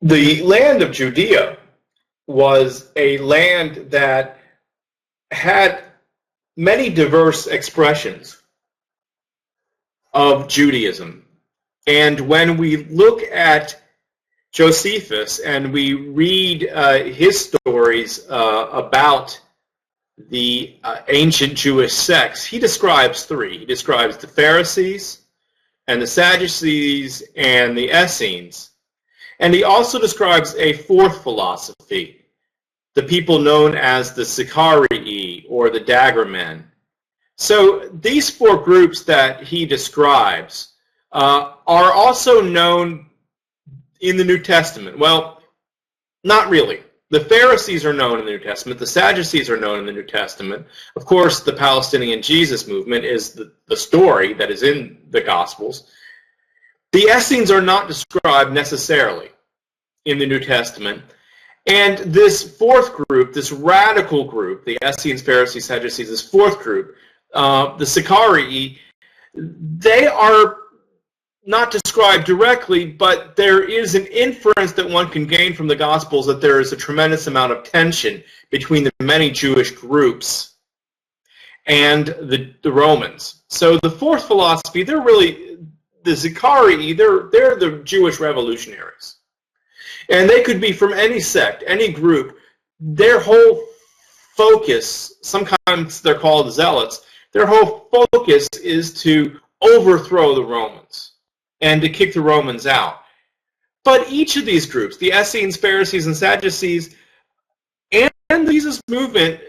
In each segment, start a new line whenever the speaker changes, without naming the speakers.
The land of Judea was a land that had many diverse expressions of Judaism. And when we look at Josephus and we read his stories about the ancient Jewish sects, he describes three. He describes the Pharisees and the Sadducees and the Essenes. And he also describes a fourth philosophy, the people known as the Sicarii, or the dagger men. So these four groups that he describes are also known in the New Testament. Well, not really. The Pharisees are known in the New Testament. The Sadducees are known in the New Testament. Of course, the Palestinian Jesus movement is the story that is in the Gospels. The Essenes are not described necessarily in the New Testament. And this fourth group, this radical group, the Essenes, Pharisees, Sadducees, this fourth group, the Sicarii, they are not described directly, but there is an inference that one can gain from the Gospels that there is a tremendous amount of tension between the many Jewish groups and the Romans. So the fourth philosophy, they're really, the Sicarii, they're the Jewish revolutionaries. And they could be from any sect, any group. Their whole focus, sometimes they're called zealots, their whole focus is to overthrow the Romans and to kick the Romans out. But each of these groups, the Essenes, Pharisees, and Sadducees, and the Jesus movement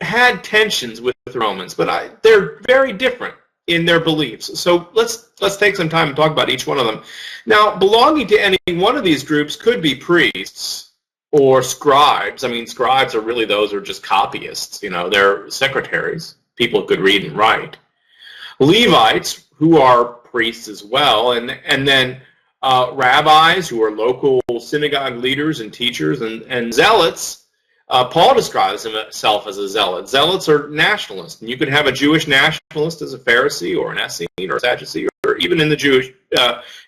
had tensions with the Romans, but they're very different in their beliefs. So let's take some time and talk about each one of them. Now, belonging to any one of these groups could be priests or scribes. I mean, scribes are really those who are just copyists. You know, they're secretaries. People who could read and write. Levites, who are priests as well, and then rabbis, who are local synagogue leaders and teachers, and zealots. Paul describes himself as a zealot. Zealots are nationalists, and you could have a Jewish nationalist as a Pharisee or an Essene or a Sadducee, or even in the Jewish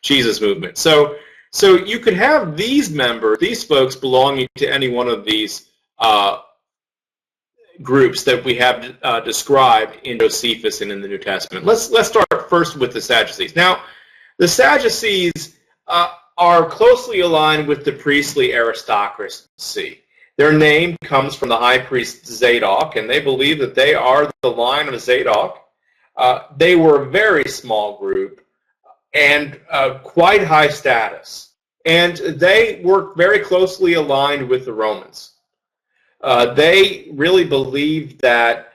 Jesus movement. So you could have these members, these folks, belonging to any one of these groups that we have described in Josephus and in the New Testament. Let's start first with the Sadducees. Now, the Sadducees are closely aligned with the priestly aristocracy. Their name comes from the high priest Zadok, and they believe that they are the line of Zadok. They were a very small group and quite high status. And they were very closely aligned with the Romans. They really believed that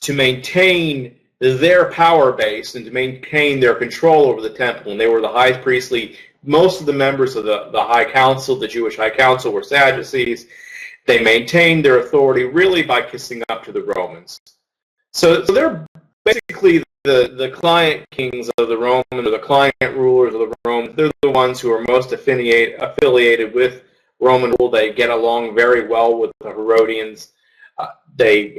to maintain their power base and to maintain their control over the temple, and they were the high priestly. Most of the members of the High Council, the Jewish High Council, were Sadducees. They maintained their authority really by kissing up to the Romans. So they're basically the client kings of the Romans, or the client rulers of the Romans. They're the ones who are most affiliated with Roman rule. They get along very well with the Herodians. They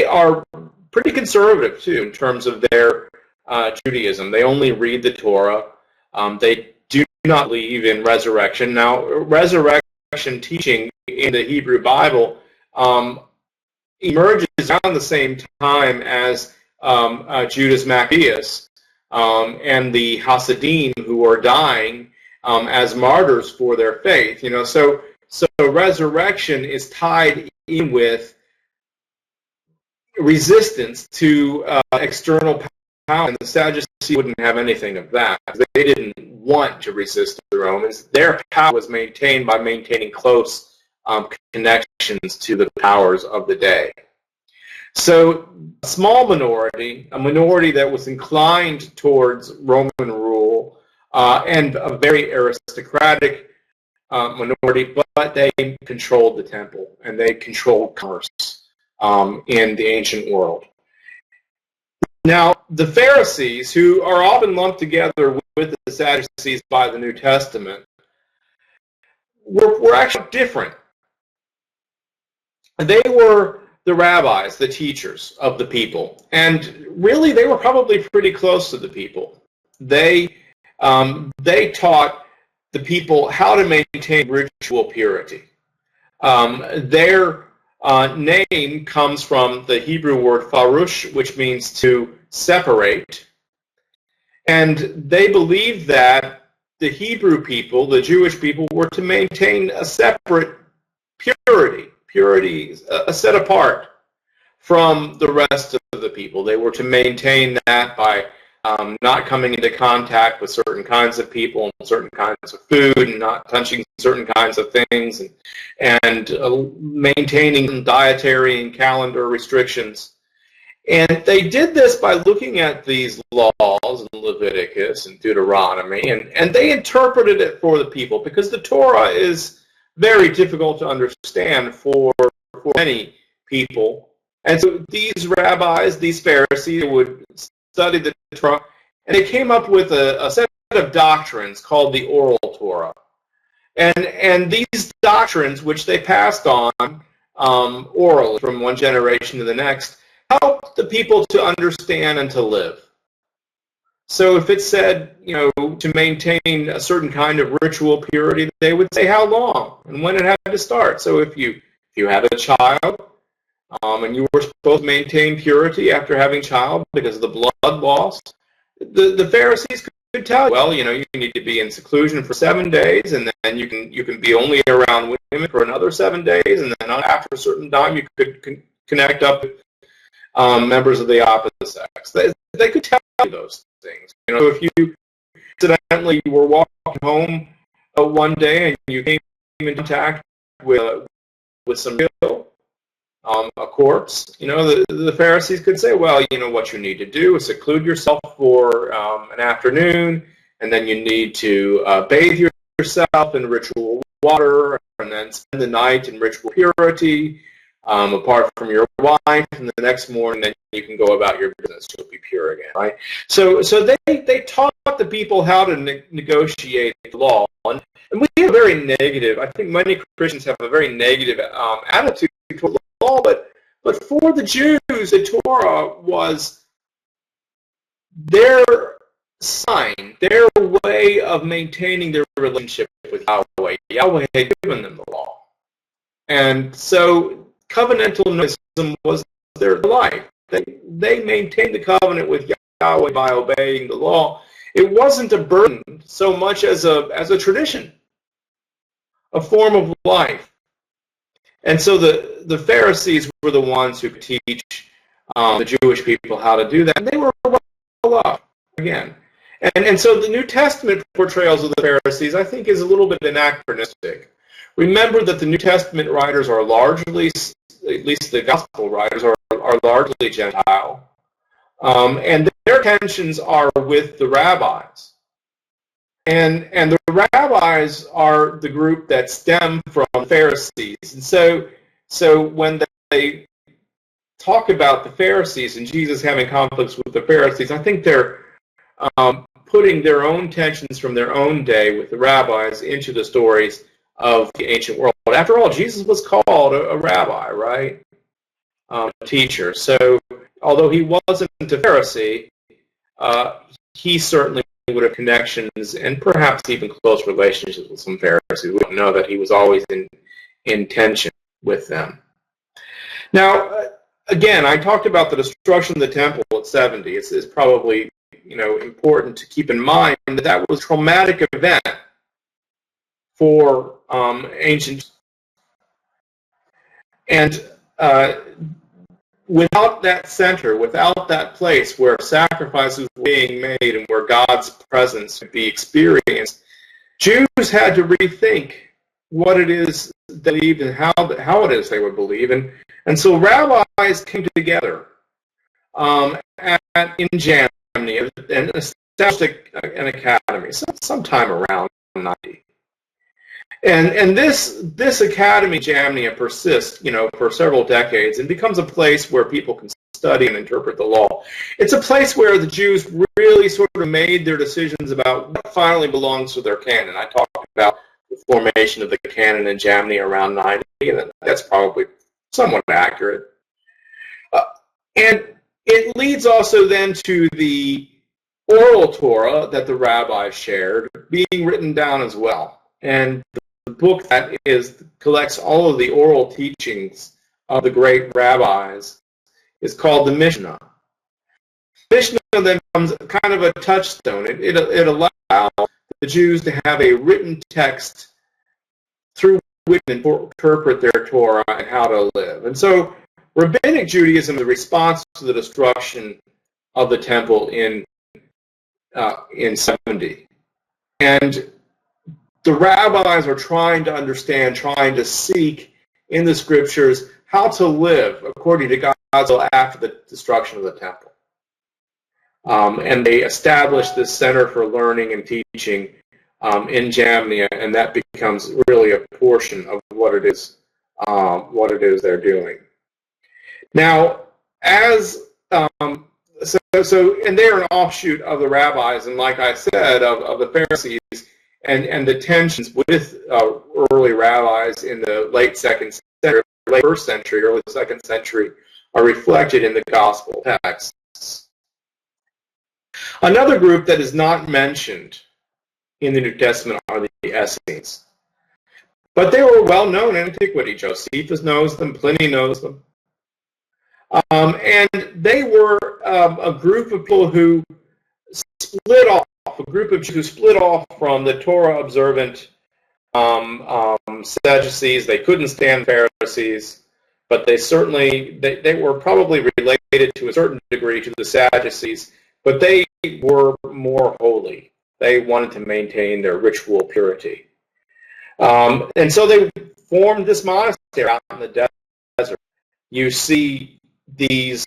are pretty conservative, too, in terms of their Judaism. They only read the Torah. They do not believe in resurrection. Now, resurrection teaching in the Hebrew Bible emerges around the same time as Judas Maccabeus and the Hasidim, who are dying as martyrs for their faith. You know, so resurrection is tied in with resistance to external power, and the Sadducees wouldn't have anything of that. They didn't want to resist the Romans. Their power was maintained by maintaining close connections to the powers of the day. So a small minority, a minority that was inclined towards Roman rule, and a very aristocratic minority, but they controlled the temple and they controlled commerce in the ancient world. Now, the Pharisees, who are often lumped together with the Sadducees by the New Testament, were actually different. They were the rabbis, the teachers of the people, and really they were probably pretty close to the people. They taught the people how to maintain ritual purity. Their name comes from the Hebrew word farush, which means to separate. And they believed that the Hebrew people, the Jewish people, were to maintain a separate purity, set apart from the rest of the people. They were to maintain that by not coming into contact with certain kinds of people and certain kinds of food, and not touching certain kinds of things, and maintaining dietary and calendar restrictions. And they did this by looking at these laws in Leviticus and Deuteronomy, and they interpreted it for the people, because the Torah is very difficult to understand for many people. And so these rabbis, these Pharisees, would study the Torah, and they came up with a set of doctrines called the Oral Torah. And these doctrines, which they passed on orally from one generation to the next, helped the people to understand and to live. So if it said, to maintain a certain kind of ritual purity, they would say how long and when it had to start. So if you had a child, and you were supposed to maintain purity after having child because of the blood loss, the Pharisees could tell you, well, you need to be in seclusion for 7 days, and then you can be only around women for another 7 days, and then after a certain time you could connect up with members of the opposite sex. They could tell you those things. If you accidentally were walking home one day and you came in contact with some a corpse, the Pharisees could say, well, what you need to do is seclude yourself for an afternoon, and then you need to bathe yourself in ritual water, and then spend the night in ritual purity, apart from your wife, and the next morning then you can go about your business. You'll be pure again, right? So they taught the people how to negotiate the law, and we have a very negative, I think many Christians have a very negative attitude toward law, but for the Jews, the Torah was their sign, their way of maintaining their relationship with Yahweh. Yahweh had given them the law. And so covenantalism was their life. They maintained the covenant with Yahweh by obeying the law. It wasn't a burden so much as a tradition, a form of life. And so the Pharisees were the ones who could teach the Jewish people how to do that. And they were well off, again. And so the New Testament portrayals of the Pharisees, I think, is a little bit anachronistic. Remember that the New Testament writers are largely, at least the Gospel writers, are largely Gentile. And their tensions are with the rabbis. And the rabbis are the group that stem from Pharisees. And so when they talk about the Pharisees and Jesus having conflicts with the Pharisees, I think they're putting their own tensions from their own day with the rabbis into the stories of the ancient world. After all, Jesus was called a rabbi, right? A teacher. So although he wasn't a Pharisee, he certainly would have connections and perhaps even close relationships with some Pharisees. We don't know that he was always in tension with them. Now, again, I talked about the destruction of the temple at 70. It's probably important to keep in mind that was a traumatic event for ancient. And without that center, without that place where sacrifices were being made and where God's presence could be experienced, Jews had to rethink what it is they believed and how it is they would believe. And so rabbis came together in Jamnia and established an academy sometime around 90. And this academy, Jamnia, persists, for several decades and becomes a place where people can study and interpret the law. It's a place where the Jews really sort of made their decisions about what finally belongs to their canon. I talked about the formation of the canon in Jamnia around 90, and that's probably somewhat accurate. And it leads also then to the oral Torah that the rabbis shared being written down as well. And the book that collects all of the oral teachings of the great rabbis is called the Mishnah. Mishnah then becomes kind of a touchstone. It allows the Jews to have a written text through which to interpret their Torah and how to live. And so Rabbinic Judaism is a response to the destruction of the temple in 70. And the rabbis are trying to understand, trying to seek in the scriptures how to live according to God's will after the destruction of the temple. And they established this Center for Learning and Teaching in Jamnia, and that becomes really a portion of what it is they're doing. Now, and they're an offshoot of the rabbis, and like I said, of the Pharisees, and the tensions with early rabbis in the late second century, late first century, early second century, are reflected in the gospel texts. Another group that is not mentioned in the New Testament are the Essenes. But they were well known in antiquity. Josephus knows them, Pliny knows them. And they were a group of people who split off, who split off from the Torah-observant Sadducees. They couldn't stand Pharisees, but they were probably related to a certain degree to the Sadducees, but they were more holy. They wanted to maintain their ritual purity. And so they formed this monastery out in the desert. You see these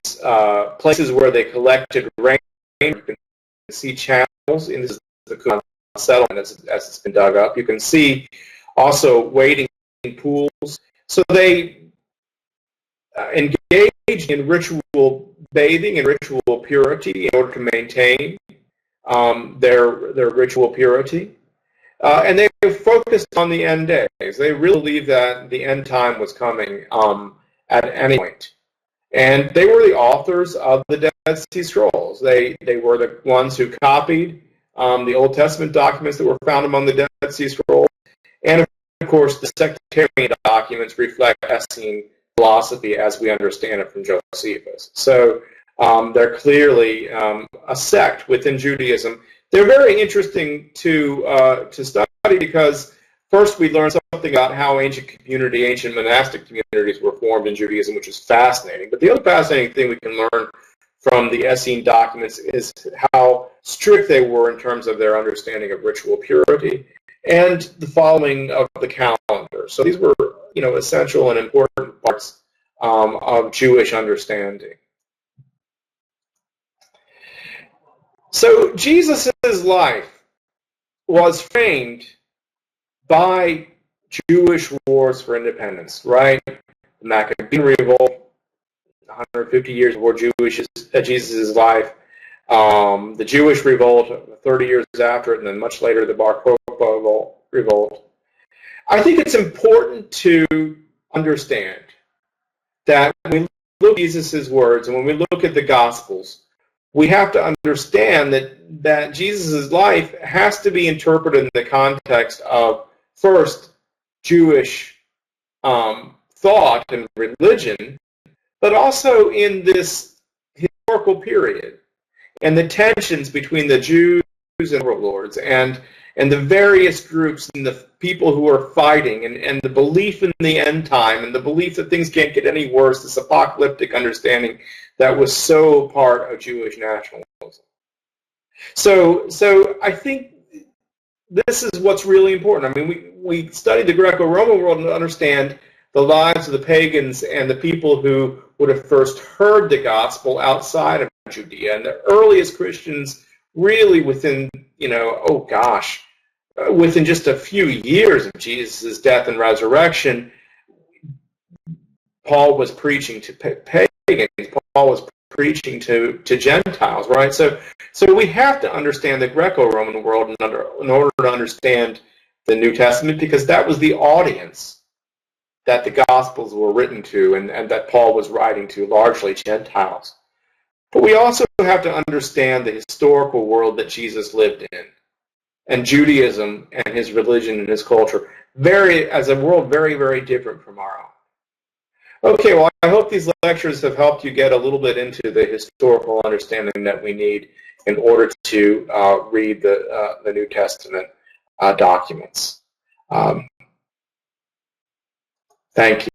places where they collected rain. You can see channels in the settlement as it's been dug up. You can see also wading pools. So they engaged in ritual bathing and ritual purity in order to maintain their ritual purity. And they focused on the end days. They really believed that the end time was coming at any point. And they were the authors of the Dead Sea Scrolls. They were the ones who copied the Old Testament documents that were found among the Dead Sea Scrolls. And of course, the sectarian documents reflect Essene philosophy as we understand it from Josephus. So they're clearly a sect within Judaism. They're very interesting to study because first we learn something about how ancient monastic communities were formed in Judaism, which is fascinating. But the other fascinating thing we can learn from the Essene documents is how strict they were in terms of their understanding of ritual purity and the following of the calendar. So these were, essential and important parts of Jewish understanding. So Jesus' life was framed by Jewish wars for independence, right? The Maccabean Revolt, 150 years before Jesus' life. The Jewish Revolt, 30 years after it, and then much later, the Bar Kokhba Revolt. I think it's important to understand that when we look at Jesus' words and when we look at the Gospels, we have to understand that Jesus' life has to be interpreted in the context of, first, Jewish thought and religion, but also in this historical period and the tensions between the Jews and overlords and the various groups and the people who are fighting and the belief in the end time and the belief that things can't get any worse, this apocalyptic understanding that was so part of Jewish nationalism. So I think this is what's really important. I mean, we study the Greco-Roman world and understand the lives of the pagans and the people who would have first heard the gospel outside of Judea. And the earliest Christians really within, within just a few years of Jesus' death and resurrection, Paul was preaching to pagans. Paul was preaching to Gentiles, right? So we have to understand the Greco-Roman world in order to understand the New Testament, because that was the audience that the Gospels were written to and that Paul was writing to, largely Gentiles. But we also have to understand the historical world that Jesus lived in, and Judaism and his religion and his culture, as a world very, very different from our own. Okay, well, I hope these lectures have helped you get a little bit into the historical understanding that we need in order to read the New Testament documents. Thank you.